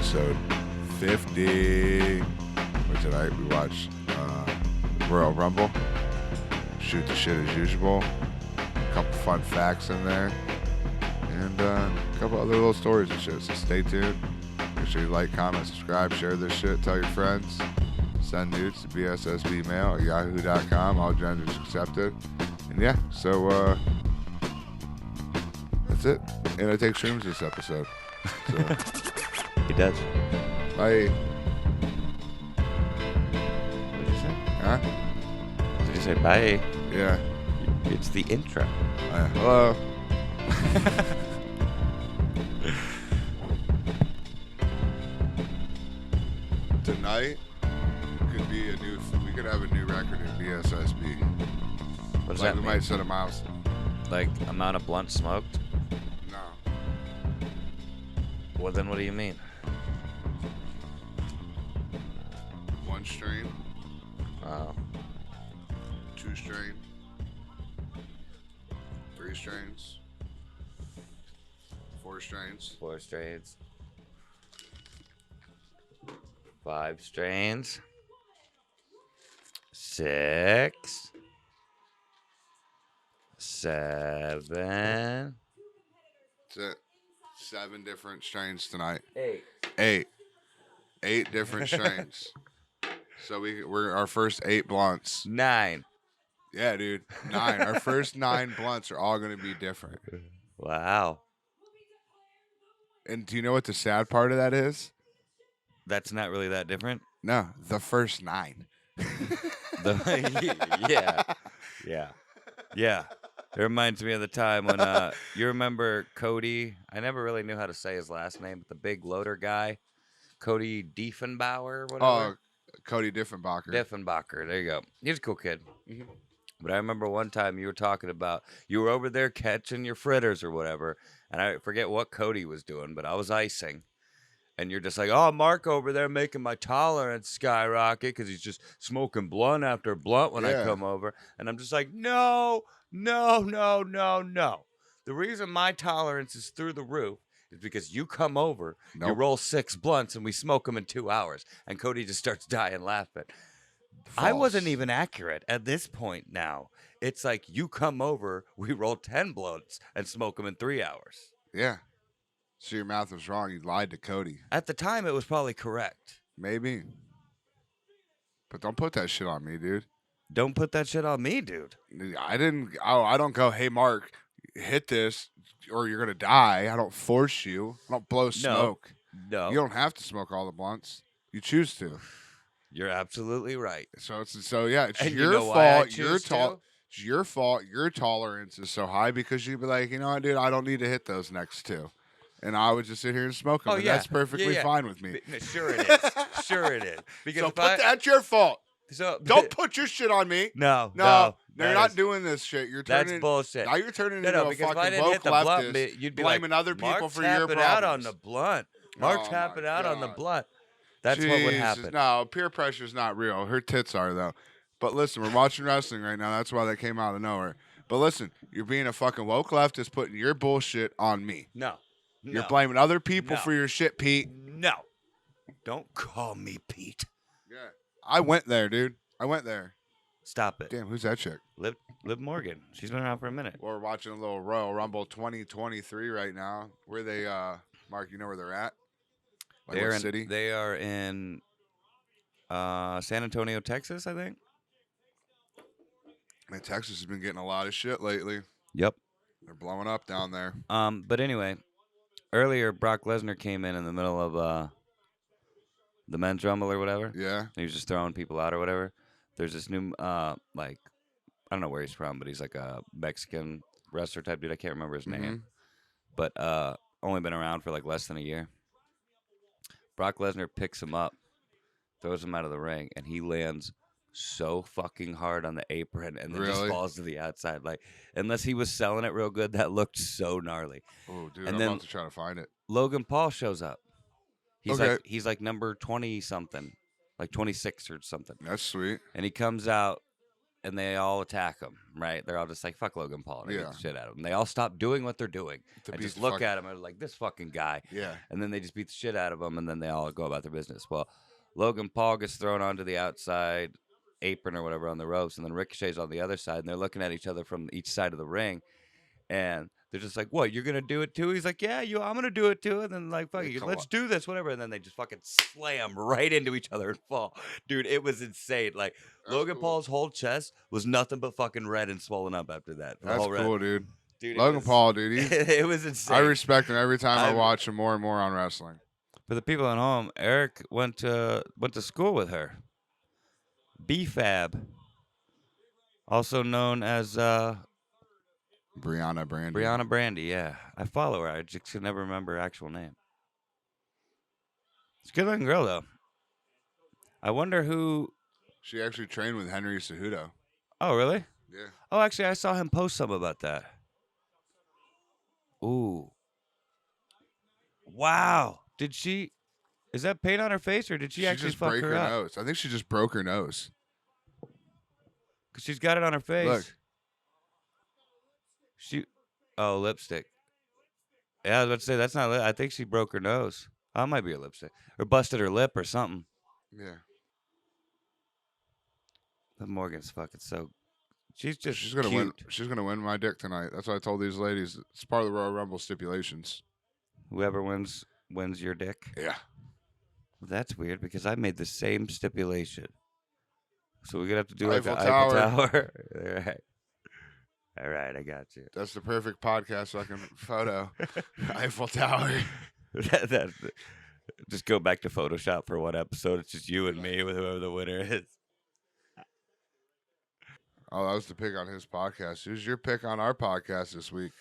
episode 50. Where tonight we watched Royal Rumble. Shoot the shit as usual. A couple fun facts in there. And a couple other little stories and shit. So stay tuned. Make sure you like, comment, subscribe, share this shit, tell your friends. Send nudes to BSSB mail at yahoo.com. All genders accepted. And yeah, so that's it. And I take shrooms this episode. So, He does. bye. What did you say? Huh? Did you say bye? Yeah. It's the intro. Hello. Tonight could be we could have a new record in BSSB. What does Like that we mean? might set a milestone. Like amount of blunt smoked? No. Well, then what do you mean? 1 strain, Oh. 2 strain, 3 strains, 4 strains, 4 strains. 5 strains. 6. 7. That's it. 7 different strains tonight. 8. 8 different strains. So we're our first 8 blunts. 9. Yeah, dude. 9. Our first 9 blunts are all going to be different. Wow. And do you know what the sad part of that is? That's not really that different. No, the first 9. Yeah. It reminds me of the time when you remember Cody. I never really knew how to say his last name, but the big loader guy, Cody Diefenbauer or whatever. Oh, Cody Diffenbacher. Diefenbacher. There you go. He's a cool kid. Mhm. But I remember one time you were talking about you were over there catching your fritters or whatever, and I forget what Cody was doing, but I was icing. And you're just like, oh, Mark over there making my tolerance skyrocket because he's just smoking blunt after blunt when I Yeah. come over. And I'm just like, no. The reason my tolerance is through the roof is because you come over, you Nope. roll 6 blunts, and we smoke them in 2 hours. And Cody just starts dying laughing. I wasn't False. even accurate at this point now. It's like you come over, we roll 10 blunts, and smoke them in 3 hours. Yeah. So your mouth was wrong. You lied to Cody. At the time, it was probably correct. Maybe. But don't put that shit on me, dude. Don't put that shit on me, dude. I don't go, hey, Mark, hit this or you're going to die. I don't force you. I don't blow smoke. No. You don't have to smoke all the blunts. You choose to. You're absolutely right. So yeah, it's And you your know why I fault. choose to? It's your fault. Your tolerance is so high because you'd be like, you know what, dude, I don't need to hit those next 2. And I would just sit here and smoke them. Oh, and yeah. That's perfectly Yeah. fine with me. Sure it is. Sure it is. Because So if that's your fault. so Don't put your shit on me. No, You're that not is- doing this shit. You're That's turning. bullshit. Now you're turning No, into a because if I fucking didn't woke hit the blunt, leftist, you'd be blaming like, other people Mark's for your tapping out on problems. the blunt. Mark's Oh, tapping my out on the God. blunt. That's what would Jesus, happen. No, peer pressure's not real. Her tits are though. But listen, we're watching wrestling right now. That's why that came out of nowhere. But listen, you're being a fucking woke leftist, putting your bullshit on me. No. You're blaming other people No. for your shit, Pete. No. Don't call me Pete. Yeah, I went there, dude. I went there. Stop it. Damn, who's that chick? Liv Morgan. She's been around for a minute. We're watching a little Royal Rumble 2023 right now. Where they, Mark, you know where they're at? Like what city? They are in San Antonio, Texas, I think. Man, Texas has been getting a lot of shit lately. Yep. They're blowing up down there. But anyway, earlier Brock Lesnar came in the middle of the men's rumble or whatever. Yeah. He was just throwing people out or whatever. There's this new like I don't know where he's from, but he's like a Mexican wrestler type dude. I can't remember his name, but only been around for like less than a year. Brock Lesnar picks him up, throws him out of the ring, and he lands so fucking hard on the apron and then just Really? falls to the outside. Like, unless he was selling it real good, that looked so gnarly. Oh, dude, And I'm then- about to try to find it. Logan Paul shows up. Okay. He's like number 20 something, like 26 or something. That's sweet. And he comes out and they all attack him, right? They're all just like, fuck Logan Paul. And they beat Yeah. the shit out of him. They all stop doing what they're doing To and beat just the look fuck- at him and are like, this fucking guy. Yeah. And then they just beat the shit out of him, and then they all go about their business. Well, Logan Paul gets thrown onto the outside apron or whatever on the ropes, and then Ricochet's on the other side, and they're looking at each other from each side of the ring, and they're just like, what, you're going to do it too? He's like, yeah, I'm going to do it too. And then like, fuck it, let's do this, whatever. And then they just fucking slam right into each other and fall. Dude, it was insane. Like, Logan Paul's whole chest was nothing but fucking red and swollen up after that. That's cool, dude. Logan Paul, Paul, dude. It was insane. I respect him every time I watch him more and more on wrestling. For the people at home, Eric went to school with her. BFAB, also known as Brianna Brandy. Brianna Brandy, yeah. I follow her. I just can never remember her actual name. She's a good-looking girl, though. I wonder who... She actually trained with Henry Cejudo. Oh, really? Yeah. Oh, actually, I saw him post something about that. Ooh. Wow. Did she... Is that paint on her face, or did she actually just fuck break her up? nose. I think she just broke her nose. Because she's got it on her face. Look. Oh, lipstick. Yeah, I was about to say, that's not I think she broke her nose. Oh, it might be her lipstick. Or busted her lip or something. Yeah. But Morgan's fucking so... She's just She's gonna cute. win. She's gonna win my dick tonight. That's what I told these ladies. It's part of the Royal Rumble stipulations. Whoever wins your dick. Yeah. Well, that's weird because I made the same stipulation. So we're gonna have to do like Eiffel an Tower. Eiffel Tower. All right, I got you. That's the perfect podcast fucking photo. Eiffel Tower. Just go back to Photoshop for one episode. It's just you and me with whoever the winner is. Oh, that was the pick on his podcast. Who's your pick on our podcast this week?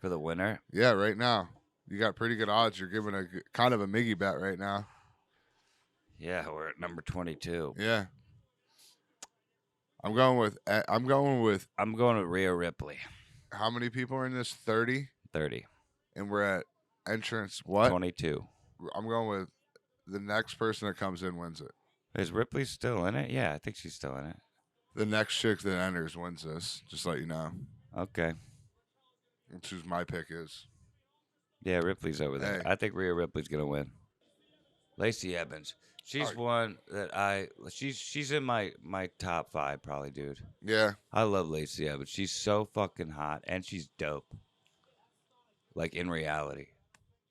For the winner? Yeah, right now. You got pretty good odds. You're giving a kind of a Miggy bet right now. Yeah, we're at number 22. Yeah. I'm going with Rhea Ripley. how many people are in this? 30? 30. And we're at entrance what? 22. I'm going with the next person that comes in wins it. Is Ripley still in it? Yeah, I think she's still in it. The next chick that enters wins this. Just let you know. Okay. That's who my pick is. Yeah, Ripley's over there. Hey. I think Rhea Ripley's gonna win. Lacey Evans. She's one that she's in my top 5 probably, dude. Yeah. I love Lacey Evans. She's so fucking hot and she's dope. Like in reality.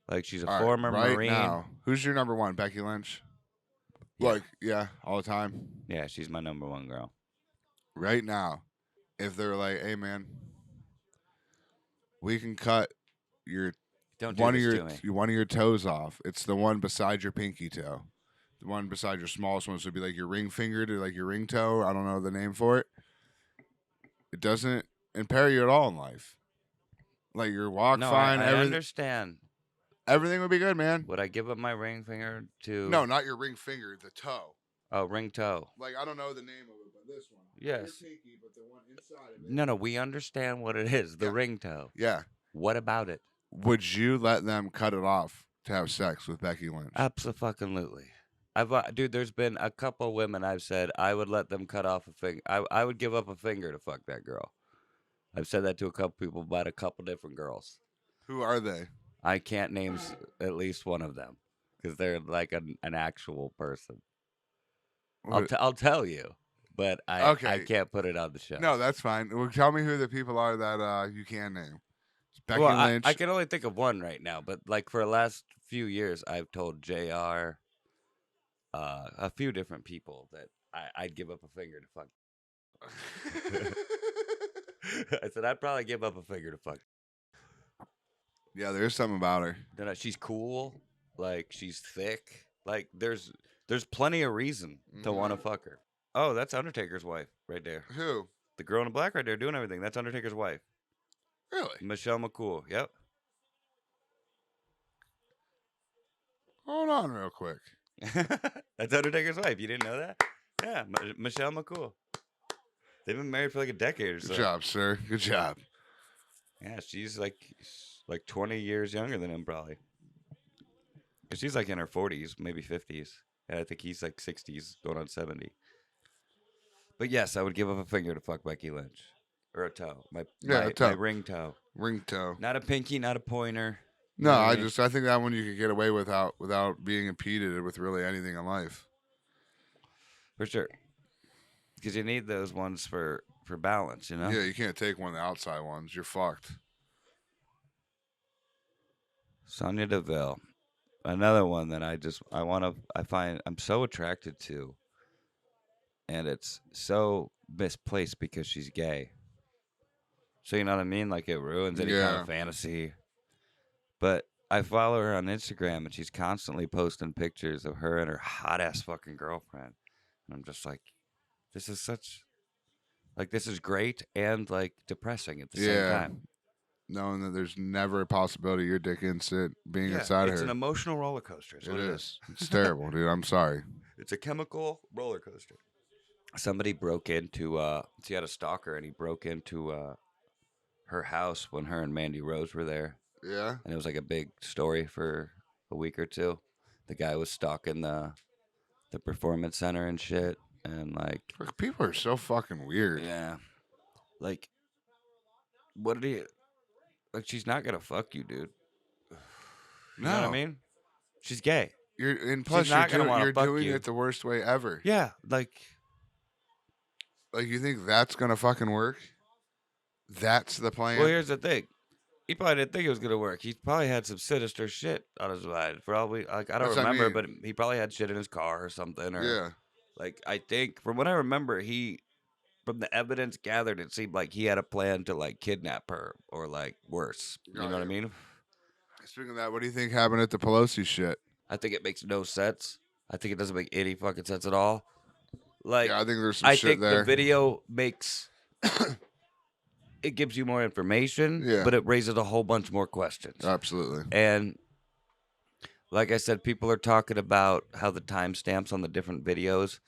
Like she's a former Marine. Now, who's your number 1? Becky Lynch? Yeah. Like, yeah, all the time. Yeah, she's my number 1 girl. Right now, if they're like, hey man, we can cut your Don't do one of your toes off. It's the one beside your pinky toe. The one beside your smallest one, so it'd be like your ring finger to like your ring toe. I don't know the name for it. It doesn't impair you at all in life. Like your walk fine. I understand. Everything would be good, man. Would I give up my ring finger to... No, not your ring finger, the toe. Oh, ring toe. Like, I don't know the name of it, but this one. Yes. Your pinky, but the one inside of it. No, we understand what it is. The ring toe. Yeah. What about it? Would you let them cut it off to have sex with Becky Lynch? Absolutely. Dude, there's been a couple women I've said I would let them cut off a finger. I would give up a finger to fuck that girl. I've said that to a couple people about a couple different girls. Who are they? I can't name at least one of them because they're like an actual person. I'll tell you, but I can't put it on the show. No, that's fine. Well, tell me who the people are that you can name. It's Becky Lynch. I can only think of one right now, but like for the last few years, I've told JR, a few different people that I'd give up a finger to fuck. I said I'd probably give up a finger to fuck. Yeah, there's something about her. She's cool. Like she's thick. Like there's plenty of reason to want to fuck her. Oh, that's Undertaker's wife right there. Who? The girl in the black right there doing everything. That's Undertaker's wife. Really? Michelle McCool. Yep. Hold on real quick. That's Undertaker's wife. You didn't know that? Yeah, Michelle McCool. They've been married for like a decade or so. Good job, sir. Good job. Yeah, she's like 20 years younger than him, probably. Cause she's like in her 40s, maybe 50s. And I think he's like 60s, going on 70. But yes, I would give up a finger to fuck Becky Lynch. Or a toe. My toe. ring toe. Ring toe. Not a pinky, not a pointer. No, I I think that one you could get away without being impeded with really anything in life. For sure. Because you need those ones for balance, you know? Yeah, you can't take one of the outside ones. You're fucked. Sonya Deville. Another one that I find I'm so attracted to. And it's so misplaced because she's gay. So you know what I mean? Like it ruins any kind of fantasy. But I follow her on Instagram and she's constantly posting pictures of her and her hot ass fucking girlfriend. And I'm just like, this is great and like depressing at the same time. Knowing that there's never a possibility your dick being inside of her. It's an emotional roller coaster. It is. It's terrible, dude. I'm sorry. It's a chemical roller coaster. Somebody broke into she had a stalker and he broke into her house when her and Mandy Rose were there. Yeah. And it was like a big story for a week or two. The guy was stalking the performance center and shit. And like people are so fucking weird. Yeah. Like what did he like she's not gonna fuck you, dude. You know what I mean? She's gay. Plus you're doing it the worst way ever. Yeah, like you think that's gonna fucking work? That's the plan. Well, here's the thing. He probably didn't think it was gonna work. He probably had some sinister shit on his mind. Probably, like I don't remember, but he probably had shit in his car or something. Or like I think from what I remember, from the evidence gathered, it seemed like he had a plan to like kidnap her or like worse. You know what I mean? Speaking of that, what do you think happened at the Pelosi shit? I think it makes no sense. I think it doesn't make any fucking sense at all. Like, I think there's some shit there. The video makes it gives you more information, but it raises a whole bunch more questions. Absolutely. And like I said, people are talking about how the timestamps on the different videos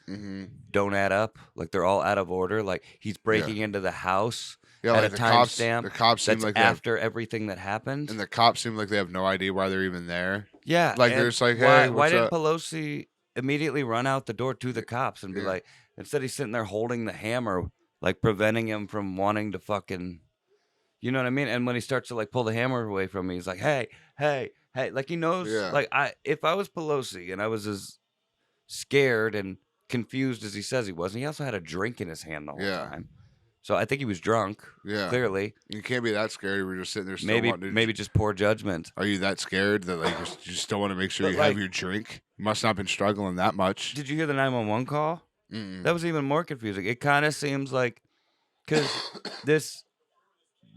don't add up. Like they're all out of order. Like he's breaking into the house at a timestamp. The cops seem like after everything that happened. And the cops seem like they have no idea why they're even there. Yeah. Like they're just like, hey, why didn't Pelosi immediately run out the door to the cops and be like, instead he's sitting there holding the hammer, like preventing him from wanting to fucking, you know what I mean? And when he starts to like pull the hammer away from me, he's like, hey, like he knows, like if I was Pelosi and I was as scared and confused as he says he was, and he also had a drink in his hand the whole time. So I think he was drunk. Yeah, clearly. You can't be that scared. We're just sitting there. Still maybe just poor judgment. Are you that scared that like you still want to make sure you have your drink? You must not have been struggling that much. Did you hear the 911 call? That was even more confusing. It kind of seems like because this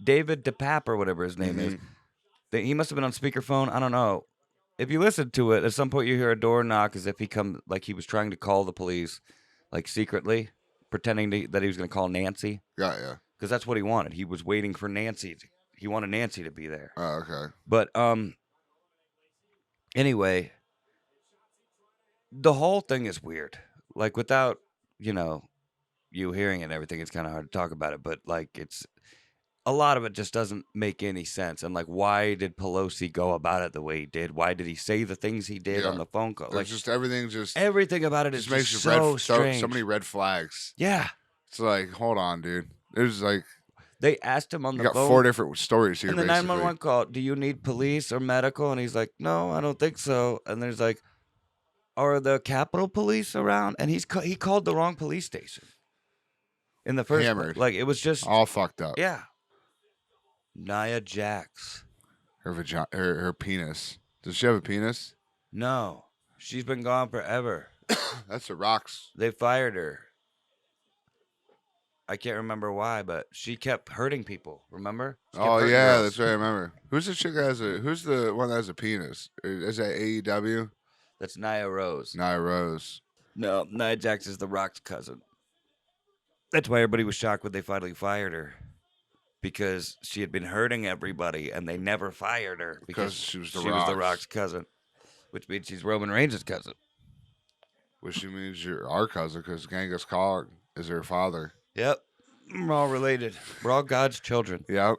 David DePapp or whatever his name is, he must have been on speakerphone. I don't know. If you listen to it, at some point you hear a door knock as if he was trying to call the police, like secretly, pretending that he was going to call Nancy. Yeah. Because that's what he wanted. He was waiting for Nancy. He wanted Nancy to be there. Oh, okay. But anyway, the whole thing is weird. Like without, you hearing it and everything, it's kind of hard to talk about it. But like a lot of it just doesn't make any sense. And like, why did Pelosi go about it the way he did? Why did he say the things he did on the phone call? Like everything about it is makes just so strange. So many red flags. Yeah. It's like, hold on, dude. There's like they asked him on the phone. You got 4 different stories here. And the 911 call, do you need police or medical? And he's like, no, I don't think so. And there's like, are the Capitol Police around? And he called the wrong police station. In the first Hammered. Like it was just all fucked up. Yeah. Nia Jax. Her penis. Does she have a penis? No. She's been gone forever. That's the Rocks. They fired her. I can't remember why, but she kept hurting people. Remember? Oh yeah, that's right. I remember. Who's the chick that has who's the one that has a penis? Is that AEW? That's Nia Rose. Nia Rose. No, Nia Jax is the Rock's cousin. That's why everybody was shocked when they finally fired her. Because she had been hurting everybody, and they never fired her because she was the Rock's cousin, which means she's Roman Reigns' cousin. Which means you're our cousin because Genghis Khan is her father. Yep, we're all related. We're all God's children. Yep.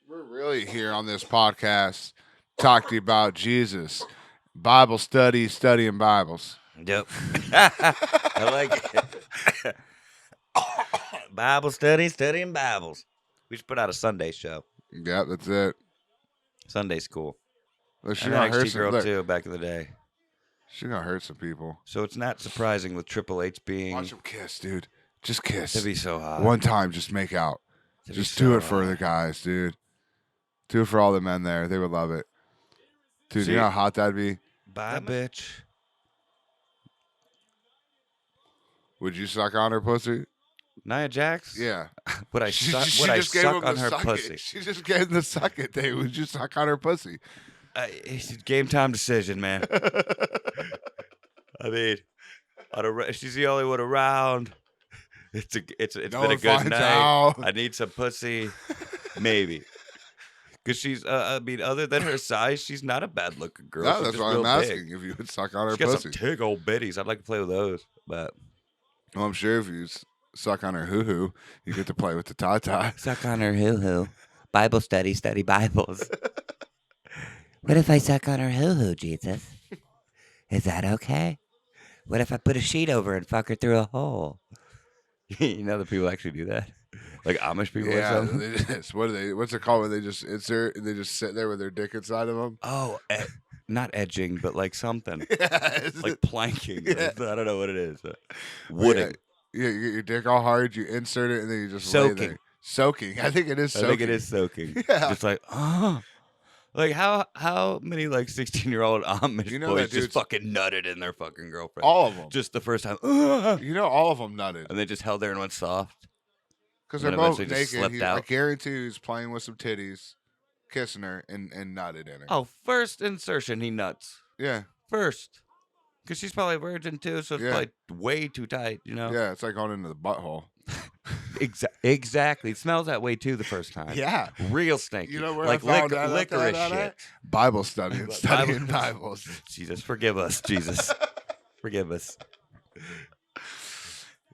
We're really here on this podcast talking to you about Jesus, Bible study, studying Bibles. Yep, I like it. Bible study, studying Bibles. We should put out a Sunday show. Yeah, that's it. Sunday school. Look, she An gonna hurt NXT some. girl Look, too back in the day. she gonna hurt some people. So it's not surprising with Triple H being. Watch them kiss, dude. Just kiss. To be so hot. One time, just make out. Just do it for the guys, dude. Do it for all the men there. They would love it. Dude, See? you know how hot that'd be? Bye, bitch. Would you suck on her pussy? Nia Jax? Yeah. Would I She suck, just would I gave suck him on the her suck pussy? It. She just gave him the suck it thing. Would you suck on her pussy? It's game time decision, man. I mean, she's the only one around. It's been a good night. Out. I need some pussy, maybe. Because she's, I mean, other than her size, she's not a bad looking girl. No, She's that's just why real I'm big. asking if you would suck on her She's got pussy. some big old bitties. I'd like to play with those, but Well, I'm sure if you suck on her hoo-hoo, you get to play with the tata. suck on her hoo-hoo. Bible study, study Bibles. What if I suck on her hoo-hoo, Jesus? Is that okay? What if I put a sheet over and fuck her through a hole? You know that people actually do that? Like Amish people or Yeah, something? they just, what's it called when they just insert and they just sit there with their dick inside of them? Oh, not edging, but like something. Yeah, Like planking. Yeah. I don't know what it is. Wooding. Yeah, you get your dick all hard, you insert it, and then you just Soaking. lay there. Soaking. I think it is I soaking. think it is soaking. Yeah. Just like, like how many like 16-year-old Amish You know boys that just dude's- fucking nutted in their fucking girlfriend? All of them. Just the first time. You know, all of them nutted. And they just held there and went soft. Because And they're both eventually just naked. slipped out. I guarantee he's playing with some titties, kissing her, and nutted in her. Oh, first insertion, he nuts. Yeah. First. Because she's probably a virgin too, so it's Yeah. probably way too tight, you know? Yeah, it's like going into the butthole. Exactly. It smells that way too the first time. Yeah. Real stinky. You know where like I found out licorice that shit. at? Bible study and studying Bible- Bibles. Jesus, forgive us, Jesus. Forgive us.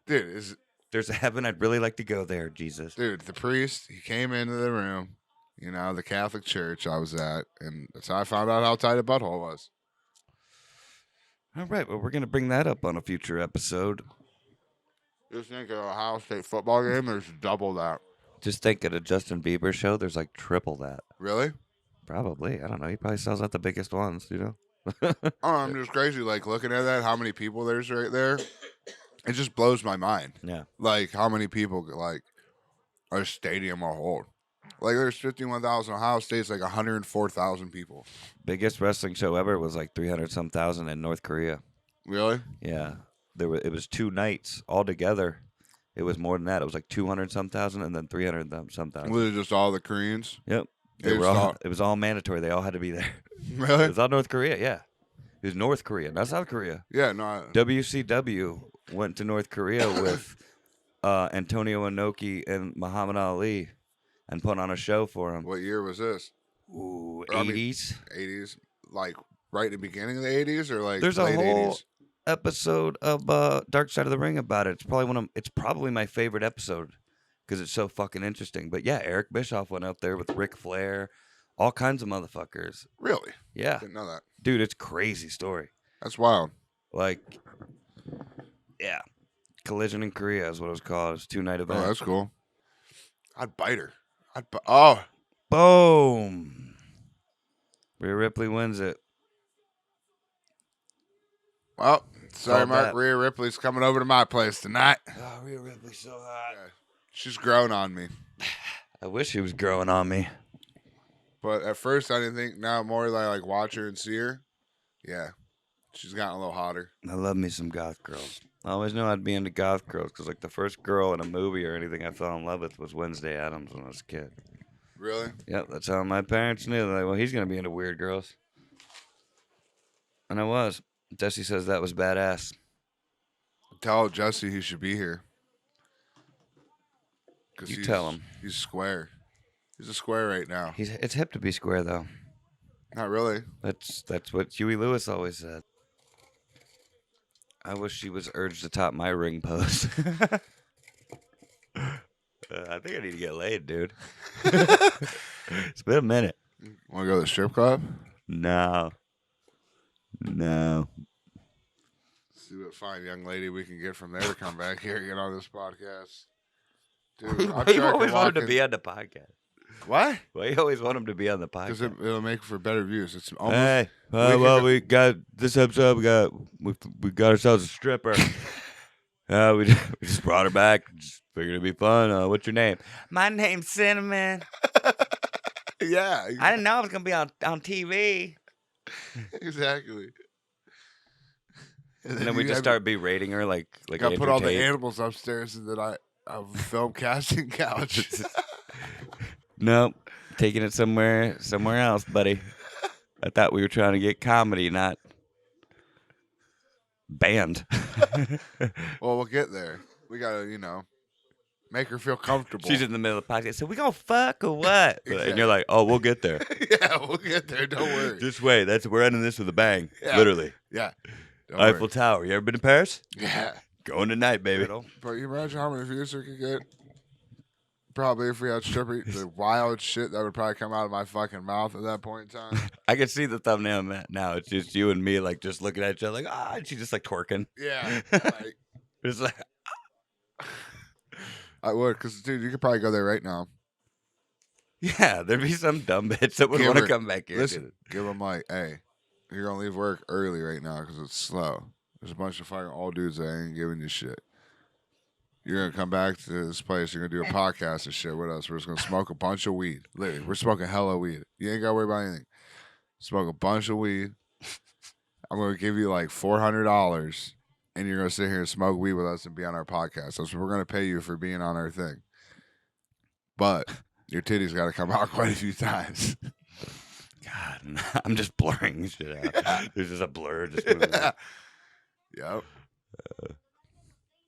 Dude, There's a heaven I'd really like to go there, Jesus. the priest, he came into the room, the Catholic church I was at, and that's how I found out how tight a butthole was. All right, well, we're going to bring that up on a future episode. Just think of an Ohio State football game, there's double that. Just think at a Justin Bieber show, there's like triple that. Really? Probably. I don't know. He probably sells out the biggest ones, you know? Oh, I'm just crazy, like, looking at that, how many people there's right there. It just blows my mind. Yeah. Like, how many people, like, a stadium will hold. Like, there's 51,000. Ohio State's like 104,000 people. Biggest wrestling show ever was like 300-some thousand in North Korea. Really? Yeah. It was 2 nights all together. It was more than that. It was like 200-some thousand and then 300-some thousand. Was it just all the Koreans? Yep. They just all- It was all mandatory. They all had to be there. Really? It was all North Korea, yeah. It was North Korea, not South Korea. Yeah, no. WCW went to North Korea with Antonio Inoki and Muhammad Ali and put on a show for him. What year was this? Ooh, Or, I mean, 80s. 80s? Like, right in the beginning of the 80s or like There's a late whole 80s? episode of Dark Side of the Ring about it. It's probably my favorite episode because it's so fucking interesting. But yeah, Eric Bischoff went up there with Ric Flair, all kinds of motherfuckers. Really? Yeah, Didn't know that. dude, it's crazy story. That's wild. Like, yeah, Collision in Korea is what it was called. It's a 2-night event. Oh, that's cool. I'd bite her. Oh. Boom. Rhea Ripley wins it. Well, sorry, Called Mark. that. Rhea Ripley's coming over to my place tonight. Oh, Rhea Ripley's so hot. She's grown on me. I wish she was growing on me. But at first, I didn't think. Now, more like watch her and see her. Yeah. She's gotten a little hotter. I love me some goth girls. I always knew I'd be into goth girls because, like, the first girl in a movie or anything I fell in love with was Wednesday Addams when I was a kid. Really? Yep, that's how my parents knew. They're like, well, he's going to be into weird girls. And I was. Jesse says that was badass. Tell Jesse he should be here. You tell him. He's square. He's a square right now. It's hip to be square, though. Not really. That's what Huey Lewis always said. I wish she was urged to top my ring post. I think I need to get laid, dude. It's been a minute. Want to go to the strip club? No. See what fine young lady we can get from there to come back here and get on this podcast. Dude, Why I'm you sure I could always want him walk to be in. on the podcast? What? Why you always want him to be on the Because podcast? it'll make for better views. It's almost. Hey, could well, go- we got this episode. We got ourselves a stripper. We just brought her back. Just figured it'd be fun. What's your name? My name's Cinnamon. Yeah. I didn't know I was gonna be on TV. Exactly. And then we just start berating her like Got to put all the Tate. animals upstairs and then I film casting couch. Nope, taking it somewhere else, buddy. I thought we were trying to get comedy, not band. Well, we'll get there. We gotta, make her feel comfortable. She's in the middle of the podcast. So we gonna fuck or what? Exactly. And you're like, oh, we'll get there. Yeah, we'll get there. Don't worry. Just wait. We're ending this with a bang. Yeah. Literally. Yeah. Don't Eiffel worry. Tower. You ever been to Paris? Yeah. Going tonight, baby. But you imagine how many views we could get? Probably if we had stripper, the wild shit that would probably come out of my fucking mouth at that point in time. I can see the thumbnail on that now. It's just you and me, like, just looking at each other, like, and she's just, like, twerking. Yeah. Like, It's like, I would, because, dude, you could probably go there right now. yeah, there'd be some dumb bitch that would Give want to her- come back here. Listen, give them like, hey, you're going to leave work early right now because it's slow. There's a bunch of fucking old dudes that ain't giving you shit. You're going to come back to this place. You're going to do a podcast and shit with us. We're just going to smoke a bunch of weed. Literally, we're smoking hella weed. You ain't got to worry about anything. Smoke a bunch of weed. I'm going to give you like $400 and you're going to sit here and smoke weed with us and be on our podcast. That's what we're going to pay you for being on our thing. But your titties got to come out quite a few times. God, I'm just blurring shit out. There's just a blur. Just moving. Yep.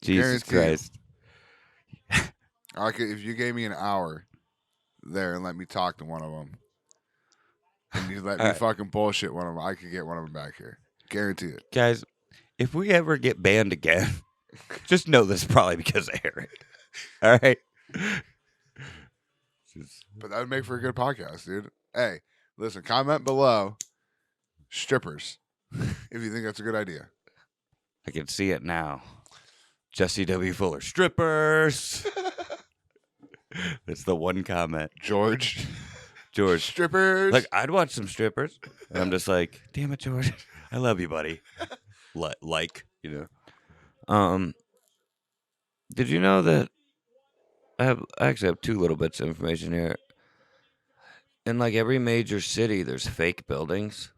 Jesus Guaranteed. Christ. If you gave me an hour there and let me talk to one of them, and you let me right. fucking bullshit one of them, I could get one of them back here. Guarantee it. Guys, if we ever get banned again, just know this is probably because of Eric. All right? But that would make for a good podcast, dude. Hey, listen, comment below strippers if you think that's a good idea. I can see it now. Jesse W. Fuller, strippers. That's the one comment. George, Strippers. strippers. I'd watch some strippers. And I'm just like, damn it, George. I love you, buddy. Did you know that I actually have two little bits of information here. In like every major city, there's fake buildings.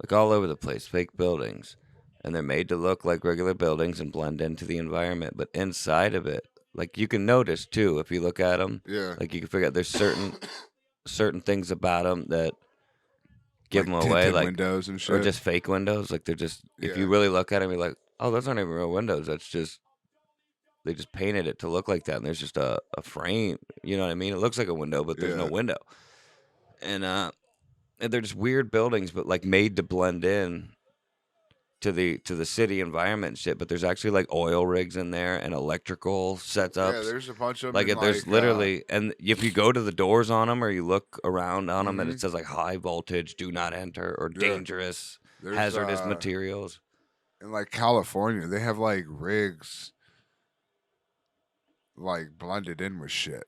Like all over the place, fake buildings. And they're made to look like regular buildings and blend into the environment. But inside of it, like you can notice too, if you look at them, Yeah. like you can figure out there's certain things about them that give Like them away, tinted like windows and shit. or just fake windows. Like they're just, if Yeah. you really look at them, you're like, oh, those aren't even real windows. That's just, they just painted it to look like that. And there's just a frame. You know what I mean? It looks like a window, but there's no Yeah. window. And they're just weird buildings, but like made to blend in to the city environment and shit. But there's actually like oil rigs in there and electrical setups. Yeah, there's a bunch of them. Like in, there's literally, and if you go to the doors on them or you look around on them, and Mhm. it says like high voltage, do not enter, or Yeah. dangerous, there's, hazardous materials. in like California, they have like rigs like blended in with shit.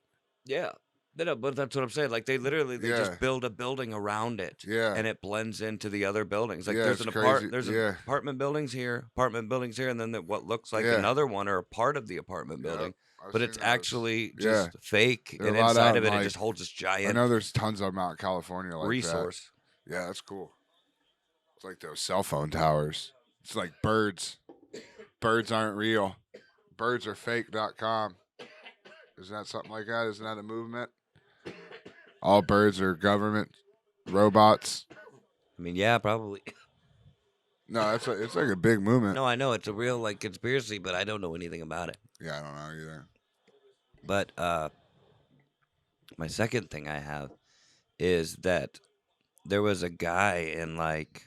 Yeah, no, but that's what I'm saying. Like they literally Yeah. just build a building around it, Yeah. and it blends into the other buildings. Like Yeah, there's it's an crazy. there's Yeah. apartment buildings here, and then what looks like Yeah. another one or a part of the apartment Yeah, building. I've But seen it's those. actually Yeah. just fake, There are and a lot inside out of it, in, it just like- holds this I giant know there's tons of them out in California like resource. that. Yeah, that's cool. It's like those cell phone towers. It's like birds. Birds aren't real. Birds are fake.com. Isn't that something like that? Isn't that a movement? All birds are government robots. I mean, yeah, probably. No, it's like a big movement. No, I know it's a real like conspiracy, but I don't know anything about it. Yeah, I don't know either. But my second thing I have is that there was a guy in like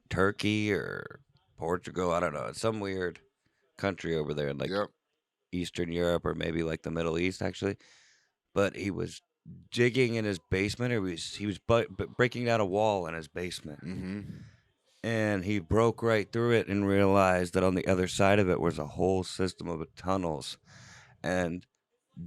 Turkey or Portugal, I don't know, some weird country over there in like Yep. Eastern Europe or maybe like the Middle East actually. But he was digging in his basement, or he was breaking down a wall in his basement. Mm-hmm. And he broke right through it and realized that on the other side of it was a whole system of tunnels. And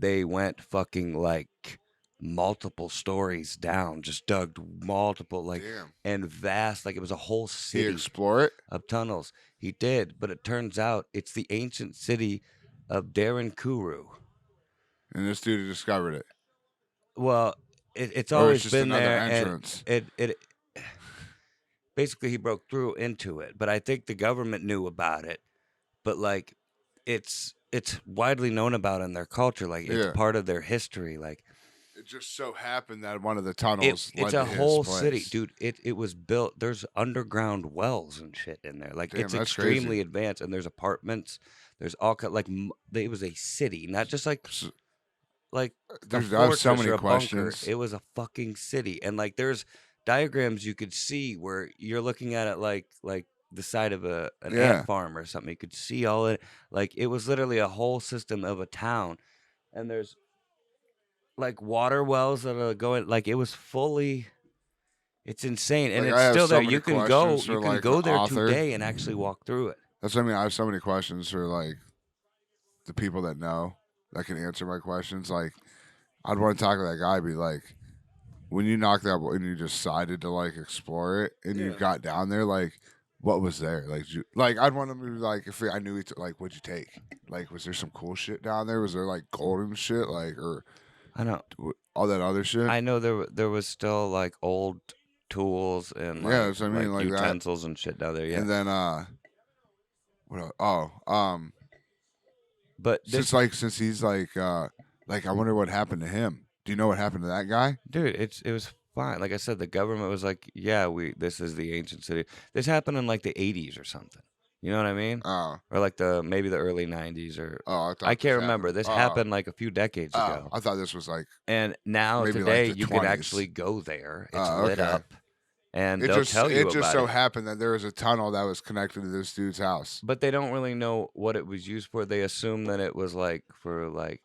they went fucking like multiple stories down, just dug multiple Damn. and vast, like it was a whole Did he city explore it? of tunnels. He did, but it turns out it's the ancient city of Darinkuru. And this dude discovered it. Well, it's Or it's always just been another there, entrance. and it basically he broke through into it. But I think the government knew about it. But like, it's widely known about in their culture. Like it's Yeah. part of their history. Like It just so happened that one of the tunnels led it's to a his whole place. city, dude. It was built. There's underground wells and shit in there. Like Damn, it's that's extremely crazy. advanced, and there's apartments. There's all like it was a city, not just like a I have fortress so many or a bunker. questions. It was a fucking city, and like there's diagrams you could see where you're looking at it like the side of an Yeah. ant farm or something. You could see all it. Like it was literally a whole system of a town, and there's like water wells that are going. Like it was fully. It's insane, and Like, it's I have still so there. many You can go. questions You for, can like, go the there author. today and actually walk through it. That's what I mean. I have so many questions for like the people that know that can answer my questions. Like, I'd want to talk to that guy. Be like, when you knocked out, when you decided to like explore it, and you got down there, like, what was there? Like, I'd want to be like, if I knew, like, what'd you take? Like, was there some cool shit down there? Was there like golden shit, like, or I know. all that other shit? I know there was still like old tools and like, Yeah, that's what I mean, like that. utensils and shit down there. Yeah, And then what else? but since he's like I wonder what happened to him. Do you know what happened to that guy? dude, it was fine. Like I said, the government was like, yeah, this is the ancient city. This happened in like the 80s or something. You know what I mean? Oh, Or like maybe the early 90s or I can't remember. This happened like a few decades ago. I thought this was like And now maybe today like the you 20s. can actually go there. It's lit okay. up, and it they'll just tell you it just about so it. happened that there was a tunnel that was connected to this dude's house. But they don't really know what it was used for. They assume that it was like for like,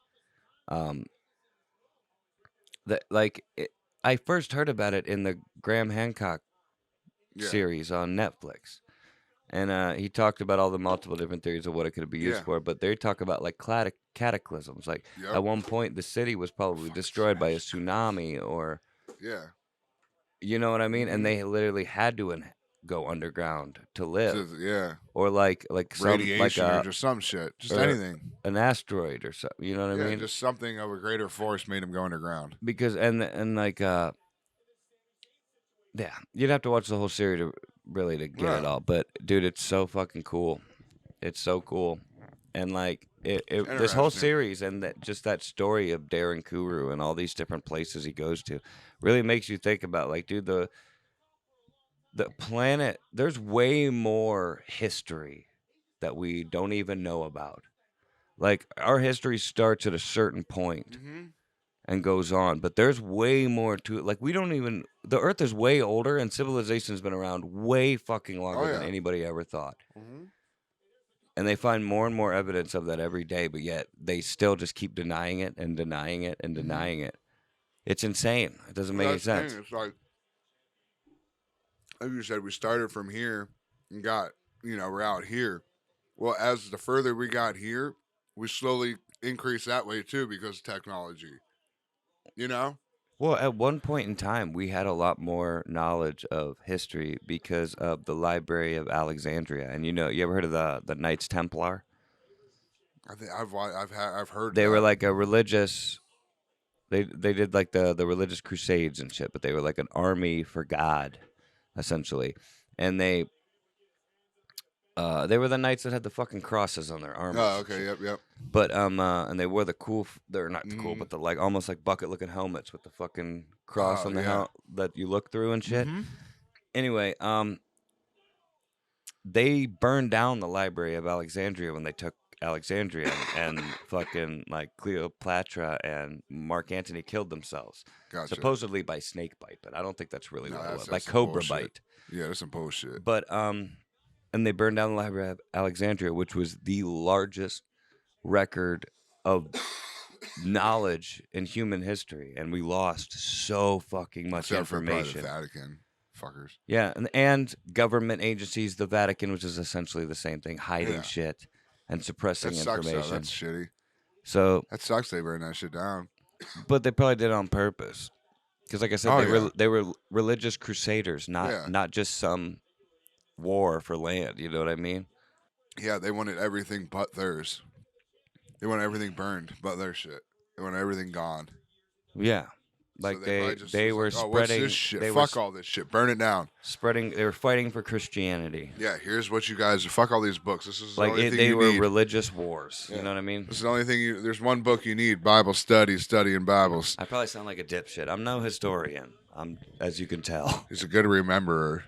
that like I first heard about it in the Graham Hancock series on Netflix, and he talked about all the multiple different theories of what it could be used for. But they talk about like cataclysms. Like at one point, the city was probably destroyed by a tsunami, or you know what I mean. And they literally had to go underground to live. Or like some radiation like or just some shit, just or anything. an asteroid or something. You know what I mean? Just something of a greater force made him go underground. Because and like yeah, you'd have to watch the whole series to get it all. But dude, it's so fucking cool. It's so cool, and like this whole series and that story of Darren Kuru and all these different places he goes to really makes you think about like, dude, the planet. There's way more history that we don't even know about. Like our history starts at a certain point and goes on, but there's way more to it. Like we don't even. The Earth is way older, and civilization's been around way fucking longer than anybody ever thought. And they find more and more evidence of that every day, but yet they still just keep denying it and denying it and denying it. It's insane. It doesn't make any sense. It's like you said, we started from here and got, we're out here. Well, as the further we got here, we slowly increased that way too because of technology. Well, at one point in time, we had a lot more knowledge of history because of the Library of Alexandria. And you ever heard of the Knights Templar? I think I've heard. They were like a religious. They did like the religious crusades and shit, but they were like an army for God, essentially. And they were the knights that had the fucking crosses on their armors. Oh, okay, yep. But and they wore the cool. They're not cool, but the like almost like bucket looking helmets with the fucking cross on the helmet that you look through and shit. Anyway, they burned down the Library of Alexandria when they took Alexandria, and fucking like Cleopatra and Mark Antony killed themselves, supposedly by snake bite, but I don't think that's really what it was. Like cobra bite. Yeah, that's some bullshit. But and they burned down the Library of Alexandria, which was the largest record of knowledge in human history, and we lost so fucking much information. For the Vatican, fuckers. Yeah, and government agencies, the Vatican, which is essentially the same thing, hiding shit and suppressing information. That's shitty. So, That sucks. They burn that shit down. but they probably did it on purpose. Because, like I said, Oh, they were religious crusaders, yeah. not just some war for land. You know what I mean? Yeah, they wanted everything but theirs. They want everything burned but their shit. They want everything gone. Yeah. So Like they probably just they was were like, oh, what's spreading. this shit? They Fuck all this shit. Burn it down. They were fighting for Christianity. Yeah, here's what you guys. Fuck all these books. This is the Like only thing they you were need. religious wars. Yeah. You know what I mean? This is the only thing you. There's one book you need: Bible study, studying Bibles. I probably sound like a dipshit. I'm no historian. As you can tell. He's a good rememberer.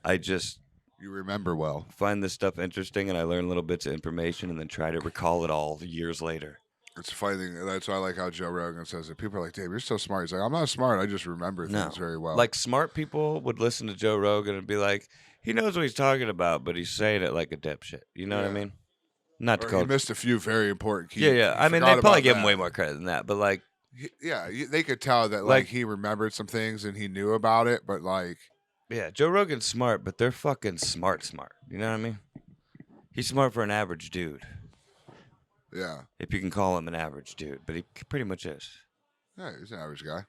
I just You remember well. find this stuff interesting, and I learn little bits of information, and then try to recall it all years later. It's a funny thing. That's why I like how Joe Rogan says it. People are like, Dave, you're so smart. He's like, I'm not smart. I just remember things very well. Like smart people would listen to Joe Rogan and be like, he knows what he's talking about, but he's saying it like a dipshit. You know what I mean? Not to or call he missed a few very important keys. Yeah. I mean, they probably give him way more credit than that, but like, They could tell that like he remembered some things and he knew about it, but like, yeah, Joe Rogan's smart, but they're fucking smart. You know what I mean? He's smart for an average dude. yeah, If you can call him an average dude, but he pretty much is. yeah, he's an average guy.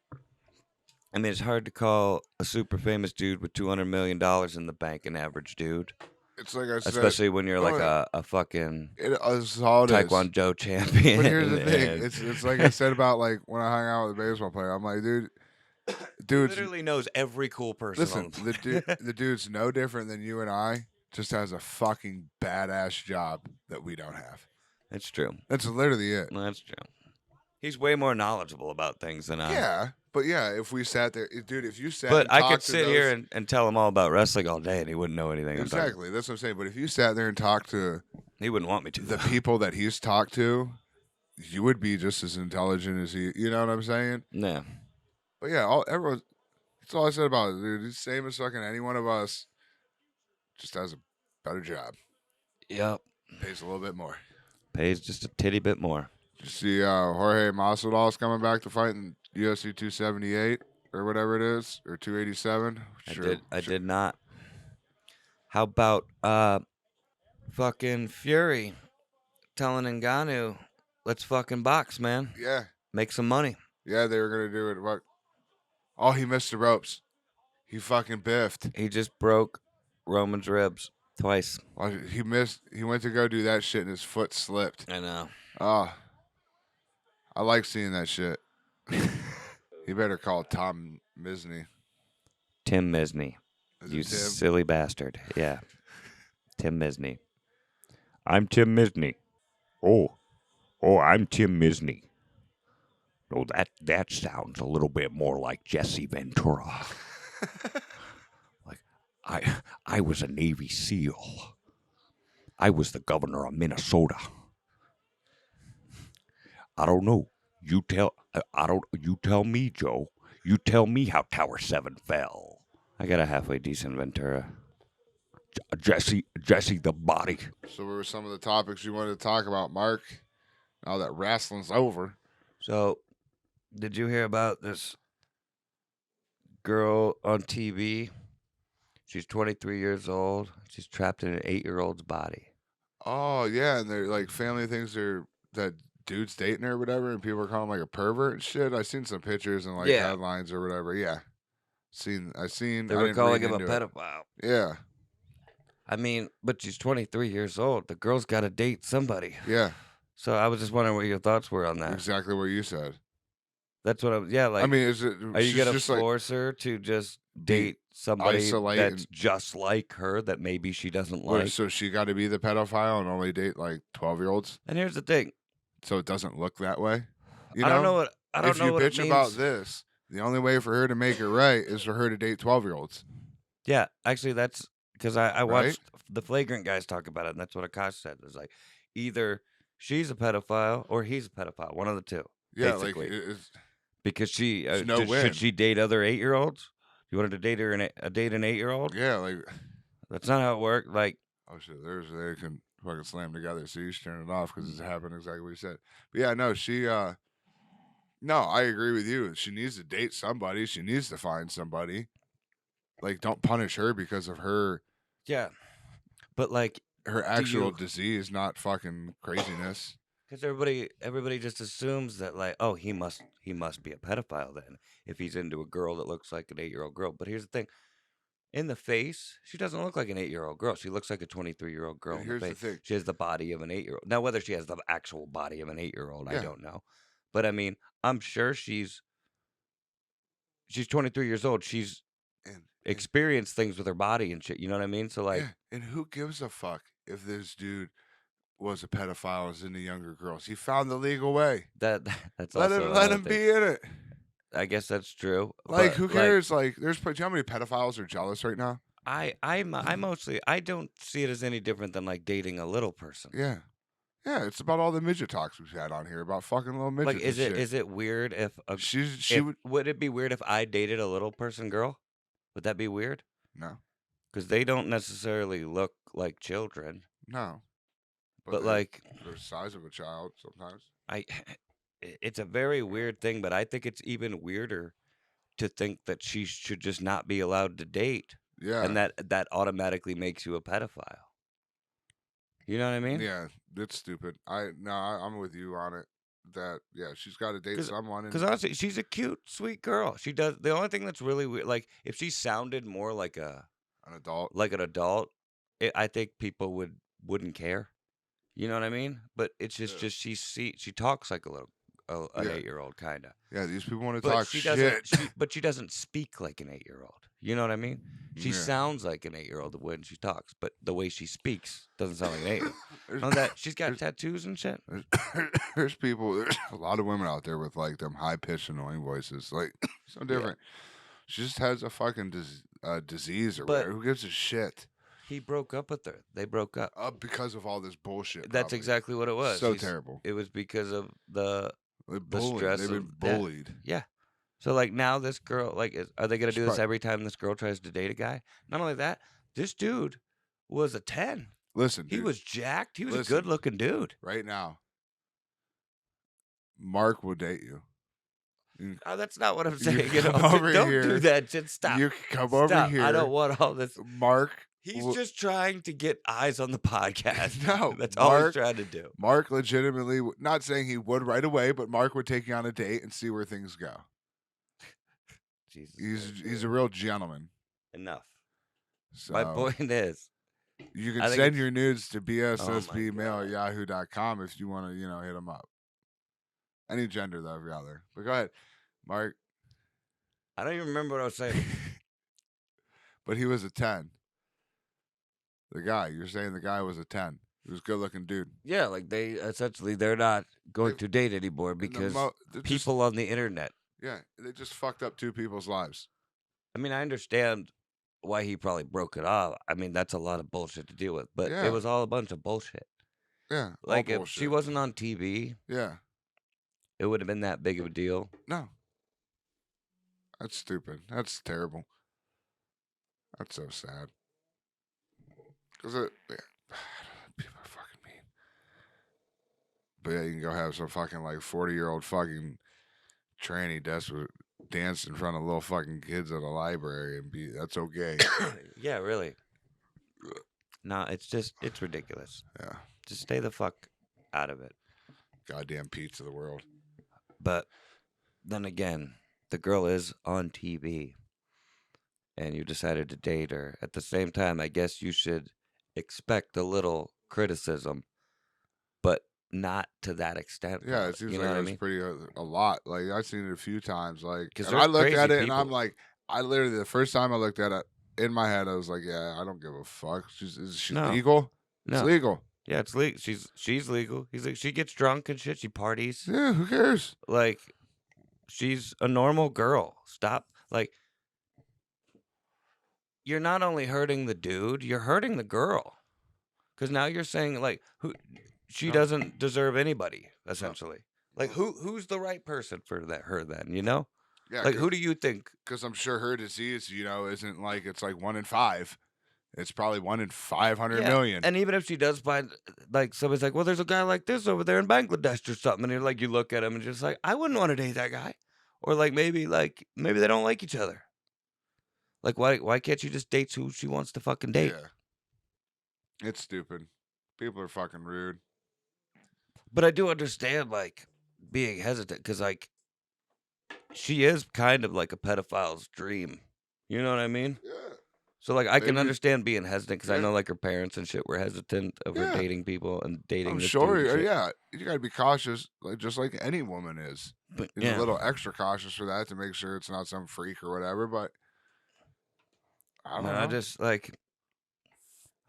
I mean, it's hard to call a super famous dude with $200 million in the bank an average dude. It's like I said, Especially when you're like a fucking it's all it is. Taekwondo champion. But here's the thing: it's like I said about like when I hung out with a baseball player. I'm like, dude, literally knows every cool person. listen, the dude's no different than you and I. Just has a fucking badass job that we don't have. It's true. That's literally it. That's true. He's way more knowledgeable about things than I. Yeah, but yeah, if we sat there, dude, if you sat, But and I talked could to sit those, here and tell him all about wrestling all day, and he wouldn't know anything. exactly. That's what I'm saying. But if you sat there and talked to He wouldn't want me to. the people that he's talked to, you would be just as intelligent as he. You know what I'm saying? Yeah. But yeah, everyone. That's all I said about it, dude. He's same as fucking any one of us. Just has a better job. Yep. Pays a little bit more. Pays just a titty bit more. Did you see Jorge Masvidal's coming back to fight in UFC 278 or whatever it is, or 287? I did not. How about fucking Fury telling Ngannou, let's fucking box, man. Yeah. Make some money. Yeah, they were gonna do it. What? Oh, he missed the ropes. He fucking biffed. He just broke Roman's ribs twice. Well, he missed. He went to go do that shit and his foot slipped. I know. Oh, I like seeing that shit. He better call Tom Misney. Tim Misney. Is You it Tim? silly bastard. Yeah. Tim Misney. I'm Tim Misney. Oh, I'm Tim Misney. Oh, that sounds a little bit more like Jesse Ventura. Like, I was a Navy SEAL. I was the governor of Minnesota. I don't know. You tell me, Joe. You tell me how Tower 7 fell. I got a halfway decent Ventura. Jesse the body. So, what were some of the topics you wanted to talk about, Mark? Now that wrestling's over. So, did you hear about this girl on TV? She's 23 years old. She's trapped in an 8-year-old's body. Oh yeah, and they're like family thinks that dude's dating her or whatever, and people are calling him like a pervert and shit. I seen some pictures and like headlines or whatever. Yeah, I seen. They were calling him a pedophile. Yeah. I mean, but she's 23 years old. The girl's got to date somebody. Yeah. So I was just wondering what your thoughts were on that. Exactly what you said. That's what like. I mean, is it? Are you gonna force like, her to just date somebody that's and, just like her that maybe she doesn't like? So she got to be the pedophile and only date like 12-year-olds? And here's the thing. So it doesn't look that way. You I don't know what. I don't know what if you bitch about this, the only way for her to make it right is for her to date 12-year-olds. Yeah, actually, that's because I watched the Flagrant guys talk about it, and that's what Akash said. It was like either she's a pedophile or he's a pedophile, one of the two. Yeah, basically. like because she win. Should she date other 8-year-olds? You wanted to date her date an 8-year-old? Yeah, like that's not how it worked. Like, oh shit, they can fucking slam together. So you should turn it off because it's happened exactly what you said. But yeah, no, no, I agree with you. She needs to date somebody. She needs to find somebody. Like, don't punish her because of her. Yeah, but like her actual disease, not fucking craziness. Because everybody just assumes that like, oh, he must be a pedophile then if he's into a girl that looks like an 8-year-old girl. But here's the thing: in the face, she doesn't look like an 8-year-old girl. She looks like a 23-year-old girl But in the here's the face. thing. She has the body of an 8-year-old. Now, whether she has the actual body of an 8-year-old, I Yeah. don't know. But I mean, I'm sure she's 23 years old. She's And experienced things with her body and shit. You know what I mean? So like, yeah. And who gives a fuck if this dude was a pedophile and was into younger girls? He found the legal way. that's Let also him let another him thing. be in it. I guess that's true. Like, but, who cares? Like, there's do you know how many pedophiles are jealous right now? I mostly I don't see it as any different than like dating a little person. Yeah. Yeah, it's about all the midget talks we've had on here about fucking little midgets. Like, is it weird if would it be weird if I dated a little person girl? Would that be weird? No. Because they don't necessarily look like children. No. But like, they're the size of a child sometimes. It's a very weird thing, but I think it's even weirder to think that she should just not be allowed to date. Yeah. And that automatically makes you a pedophile. You know what I mean? Yeah, it's stupid. I'm with you on it. That she's got to date someone. Because honestly, she's a cute, sweet girl. She does the only thing that's really weird. Like if she sounded more like an adult, I think people wouldn't care. You know what I mean? But it's just she talks like an 8-year-old kind of. Yeah, these people want to talk shit. But she doesn't speak like an 8-year-old. You know what I mean? She sounds like an 8-year-old when she talks, but the way she speaks doesn't sound like an 8-year-old. That she's got tattoos and shit. There's a lot of women out there with like them high pitched annoying voices, like so different. Yeah. She just has a fucking disease or whatever. Who gives a shit? He broke up with her. They broke up because of all this bullshit. That's exactly what it was. So terrible. It was because of the stress. They've been bullied. Yeah. So like now this girl, like, are they gonna do this every time this girl tries to date a guy? Not only that, this dude was a 10. Listen, he was jacked. He was a good-looking dude. Right now, Mark will date you. Oh, that's not what I'm saying. You don't do that shit. Stop. You can come over here. I don't want all this. Mark. He's just trying to get eyes on the podcast. No, that's all he's trying to do. Mark legitimately, not saying he would right away, but Mark would take you on a date and see where things go. Jesus, he's a real gentleman. Enough. So, my point is, you can send your nudes to bssbmail@yahoo.com if you want to, hit him up. Any gender though, if you're out there. But go ahead, Mark. I don't even remember what I was saying. But he was a 10. The guy, you're saying the guy was a 10. He was a good-looking dude. Yeah, like they're not going to date anymore because people on the internet. Yeah, they just fucked up two people's lives. I mean, I understand why he probably broke it off. I mean, that's a lot of bullshit to deal with, but it was all a bunch of bullshit. Yeah, like if she wasn't on TV, it would have been that big of a deal. No, that's stupid. That's terrible. That's so sad. Because people are fucking mean. But yeah, you can go have some fucking like 40-year-old fucking tranny dance in front of little fucking kids at a library and that's okay. Yeah, really. No, it's ridiculous. Yeah. Just stay the fuck out of it. Goddamn Pete's of the world. But then again, the girl is on TV and you decided to date her. At the same time, I guess you should expect a little criticism, but not to that extent. Yeah, it seems like it's pretty a lot. Like I've seen it a few times. Like and I looked at it and I'm like, I literally the first time I looked at it in my head, I was like, yeah, I don't give a fuck. Is she legal? No. It's legal. Yeah, it's legal. She's legal. He's like, she gets drunk and shit. She parties. Yeah, who cares? Like, she's a normal girl. Stop. Like, you're not only hurting the dude, you're hurting the girl. Because now you're saying, like, she doesn't deserve anybody, essentially. Like, who's the right person for her then, you know? Yeah. Like, who do you think? Because I'm sure her disease, isn't like, it's like 1 in 5. It's probably 1 in 500 million. And even if she does find, like, somebody's like, well, there's a guy like this over there in Bangladesh or something. And you're like, you look at him and just like, I wouldn't want to date that guy. Or like, maybe they don't like each other. Like, why can't you just date who she wants to fucking date? Yeah. It's stupid. People are fucking rude. But I do understand, like, being hesitant, because, like, she is kind of like a pedophile's dream. You know what I mean? Yeah. So, like, I can Maybe. understand being hesitant, because I Yeah. know, like, her parents and shit were hesitant of her Yeah. dating people and dating I'm this sure. dude and shit. Yeah. You gotta be cautious, like just like any woman is. But, He's a yeah. little extra cautious for that to make sure it's not some freak or whatever. But I don't Man, know. I just, like...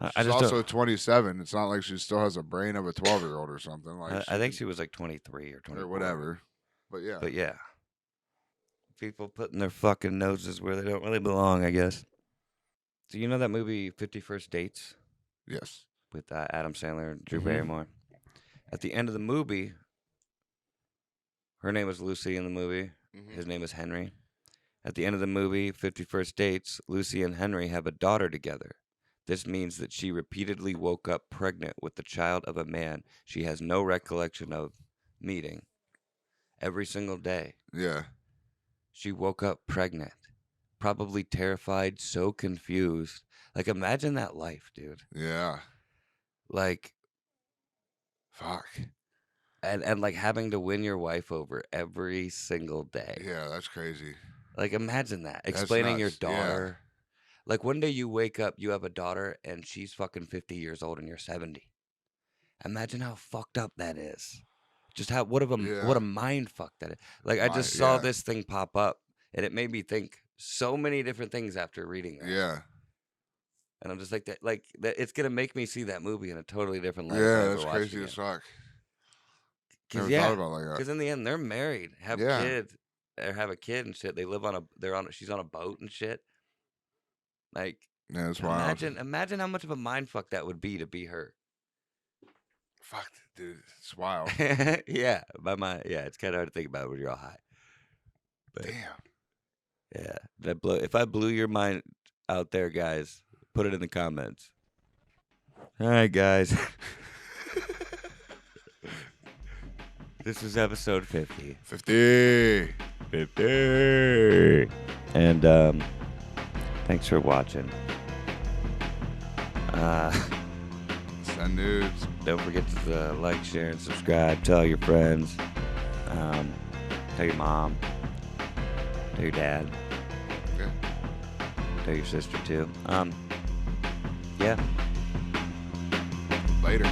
I She's just also don't... 27. It's not like she still has a brain of a 12-year-old or something. Like I think she was, like, 23 or 24. or whatever. But yeah. But, yeah. People putting their fucking noses where they don't really belong, I guess. So, you know that movie 51st Dates? Yes. With Adam Sandler and Drew Mhm. Barrymore. At the end of the movie, her name is Lucy in the movie. Mhm. His name is Henry. At the end of the movie, 51st Dates, Lucy and Henry have a daughter together. This means that she repeatedly woke up pregnant with the child of a man she has no recollection of meeting. Every single day, Yeah. she woke up pregnant. Probably terrified, so confused. Like, imagine that life, dude. Yeah. Like... Fuck. And like having to win your wife over every single day. Yeah, that's crazy. Like, imagine that. That's Explaining your nuts. Yeah. daughter. Like, one day you wake up, you have a daughter, and she's fucking 50 years old and you're 70. Imagine how fucked up that is. Just how what a mind fuck that is. Like, I just saw this thing pop up, and it made me think so many different things after reading that. Yeah. And I'm just like that. It's gonna make me see that movie in a totally different light. Yeah, that's crazy as fuck. Never thought about it like that. Because in the end, they're married, have kids, or have a kid and shit. They live on she's on a boat and shit. Like, yeah, that's wild. Imagine how much of a mind fuck that would be to be her. Fuck, dude, it's wild. Yeah, it's kind of hard to think about when you're all high. But, damn. Yeah, if I blew your mind out there, guys, put it in the comments. All right, guys. This is episode 50. 50. And thanks for watching. Send nudes. Don't forget to like, share, and subscribe. Tell your friends. Tell your mom. Tell your dad. Okay. Tell your sister too. Yeah. Later.